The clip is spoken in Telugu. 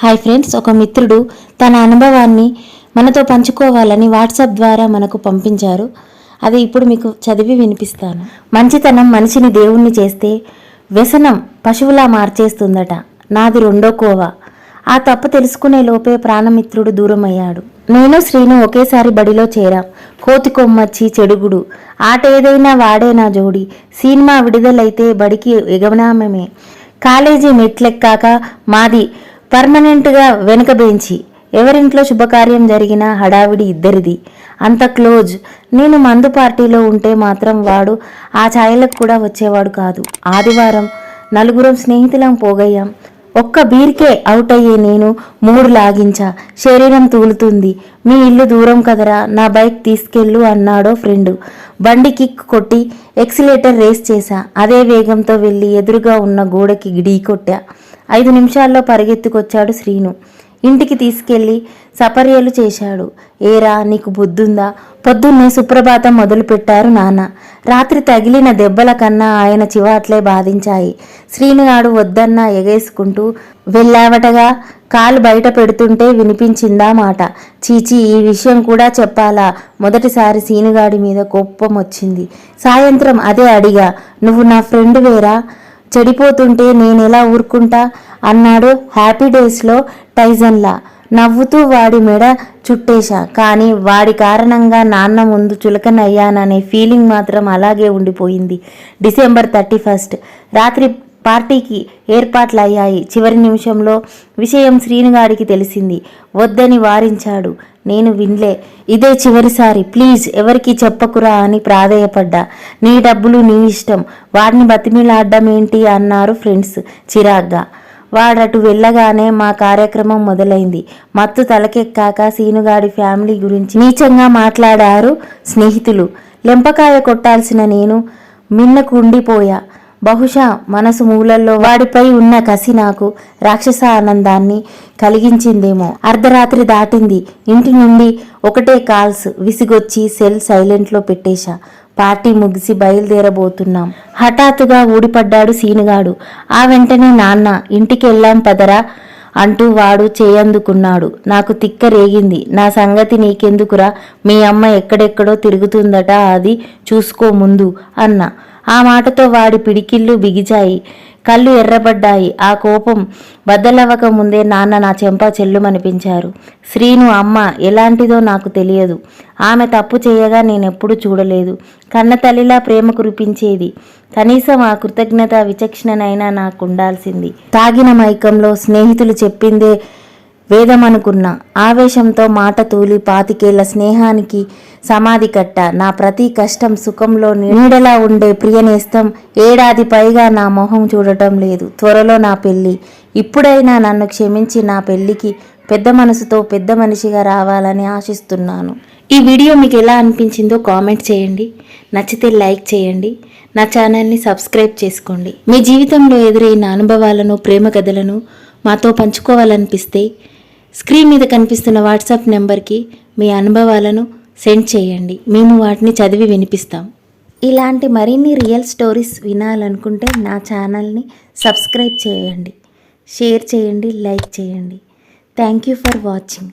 హాయ్ ఫ్రెండ్స్, ఒక మిత్రుడు తన అనుభవాన్ని మనతో పంచుకోవాలని వాట్సాప్ ద్వారా మనకు పంపించారు. అది ఇప్పుడు మీకు చదివి వినిపిస్తాను. మంచితనం మనిషిని దేవుణ్ణి చేస్తే వ్యసనం పశువులా మార్చేస్తుందట. నాది రెండో కోవ. ఆ తప్పు తెలుసుకునే లోపే ప్రాణమిత్రుడు దూరమయ్యాడు. నేను శ్రీను ఒకేసారి బడిలో చేరాం. కోతి కొమ్మచ్చి చెడుగుడు ఆట ఏదైనా వాడే నా జోడి. సినిమా విడుదలైతే బడికి ఎగమనామే. కాలేజీ మెట్లెక్కాక మాది పర్మనెంట్గా వెనుక బెంచి. ఎవరింట్లో శుభకార్యం జరిగినా హడావిడి ఇద్దరిది. అంత క్లోజ్. నేను మందు పార్టీలో ఉంటే మాత్రం వాడు ఆ ఛాయలకు కూడా వచ్చేవాడు కాదు. ఆదివారం నలుగురం స్నేహితులం పోగయ్యాం. ఒక్క బీర్కే అవుట్ అయ్యే నేను 3 లాగించా. శరీరం తూలుతుంది. మీ ఇల్లు దూరం కదరా, నా బైక్ తీసుకెళ్ళు అన్నాడో ఫ్రెండు. బండి కిక్ కొట్టి ఎక్సిలేటర్ రేస్ చేశా. అదే వేగంతో వెళ్ళి ఎదురుగా ఉన్న గోడకి ఢీకొట్టా. 5 నిమిషాల్లో పరిగెత్తుకొచ్చాడు శ్రీను. ఇంటికి తీసుకెళ్లి సపర్యలు చేశాడు. ఏరా, నీకు బుద్ధుందా? పొద్దున్నే సుప్రభాతం మొదలుపెట్టారు నాన్న. రాత్రి తగిలిన దెబ్బల కన్నా ఆయన చివాట్లే బాధించాయి. శ్రీనుగాడు వద్దన్నా ఎగేసుకుంటూ వెళ్ళావటగా. కాలు బయట పెడుతుంటే వినిపించిందా మాట. చీచీ, ఈ విషయం కూడా చెప్పాలా? మొదటిసారి సీనుగాడి మీద కోపం వచ్చింది. సాయంత్రం అదే అడిగా. నువ్వు నా ఫ్రెండ్ వేరా, చెడిపోతుంటే నేనెలా ఊరుకుంటా అన్నాడు హ్యాపీ డేస్లో టైజన్లా. నవ్వుతూ వాడి మెడ చుట్టేశా. కానీ వాడి కారణంగా నాన్న ముందు చులకనయ్యాననే ఫీలింగ్ మాత్రం అలాగే ఉండిపోయింది. డిసెంబర్ 31 రాత్రి పార్టీకి ఏర్పాట్లయ్యాయి. చివరి నిమిషంలో విషయం శ్రీనుగాడికి తెలిసింది. వద్దని వారించాడు. నేను వినలే. ఇదే చివరిసారి, ప్లీజ్ ఎవరికి చెప్పకురా అని ప్రాధేయపడ్డా. నీ డబ్బులు నీ ఇష్టం, వాడిని బతిమిలాడ్డం ఏంటి అన్నారు ఫ్రెండ్స్ చిరాగ్గా. వాడటు వెళ్ళగానే మా కార్యక్రమం మొదలైంది. మత్తు తలకెక్కాక సీనుగాడి ఫ్యామిలీ గురించి నీచంగా మాట్లాడారు స్నేహితులు. లెంపకాయ కొట్టాల్సిన నేను మిన్నకు ఉండిపోయా. బహుశా మనసు మూలల్లో వాడిపై ఉన్న కసి నాకు రాక్షస ఆనందాన్ని కలిగించిందేమో. అర్ధరాత్రి దాటింది. ఇంటి నుండి ఒకటే కాల్స్. విసిగొచ్చి సెల్ సైలెంట్లో పెట్టేశా. పార్టీ ముగిసి బయలుదేరబోతున్నాం. హఠాత్తుగా ఊడిపడ్డాడు సీనుగాడు. ఆ వెంటనే నాన్న, ఇంటికెళ్ళాం పదరా అంటూ వాడు చేయందుకున్నాడు. నాకు తిక్క రేగింది. నా సంగతి నీకెందుకురా, మీ అమ్మ ఎక్కడెక్కడో తిరుగుతుందట, అది చూసుకో ముందు అన్నా. ఆ మాటతో వాడి పిడికిళ్ళు బిగిచాయి, కళ్ళు ఎర్రబడ్డాయి. ఆ కోపం బద్దలవ్వక ముందే నాన్న నా చెంప చెల్లుమనిపించారు. శ్రీను అమ్మ ఎలాంటిదో నాకు తెలియదు. ఆమె తప్పు చేయగా నేనెప్పుడు చూడలేదు. కన్న తల్లిలా ప్రేమ కురిపించేది. కనీసం ఆ కృతజ్ఞత విచక్షణనైనా నాకుండాల్సింది. తాగిన మైకంలో స్నేహితులు చెప్పిందే వేదమనుకున్నా. ఆవేశంతో మాట తూలి 25 స్నేహానికి సమాధి కట్ట. నా ప్రతి కష్టం సుఖంలో నీడలా ఉండే ప్రియనేస్తం ఏడాది పైగా నా మొహం చూడటం లేదు. త్వరలో నా పెళ్ళి. ఇప్పుడైనా నన్ను క్షమించి నా పెళ్ళికి పెద్ద మనసుతో పెద్ద మనిషిగా రావాలని ఆశిస్తున్నాను. ఈ వీడియో మీకు ఎలా అనిపించిందో కామెంట్ చేయండి. నచ్చితే లైక్ చేయండి. నా ఛానల్ని సబ్స్క్రైబ్ చేసుకోండి. మీ జీవితంలో ఎదురైన అనుభవాలను, ప్రేమ కథలను మాతో పంచుకోవాలనిపిస్తే స్క్రీన్ మీద కనిపిస్తున్న వాట్సాప్ నెంబర్కి మీ అనుభవాలను సెండ్ చేయండి. మేము వాటిని చదివి వినిపిస్తాం. ఇలాంటి మరిన్ని రియల్ స్టోరీస్ వినాలనుకుంటే నా ఛానల్ని సబ్స్క్రైబ్ చేయండి, షేర్ చేయండి, లైక్ చేయండి. Thank you for watching.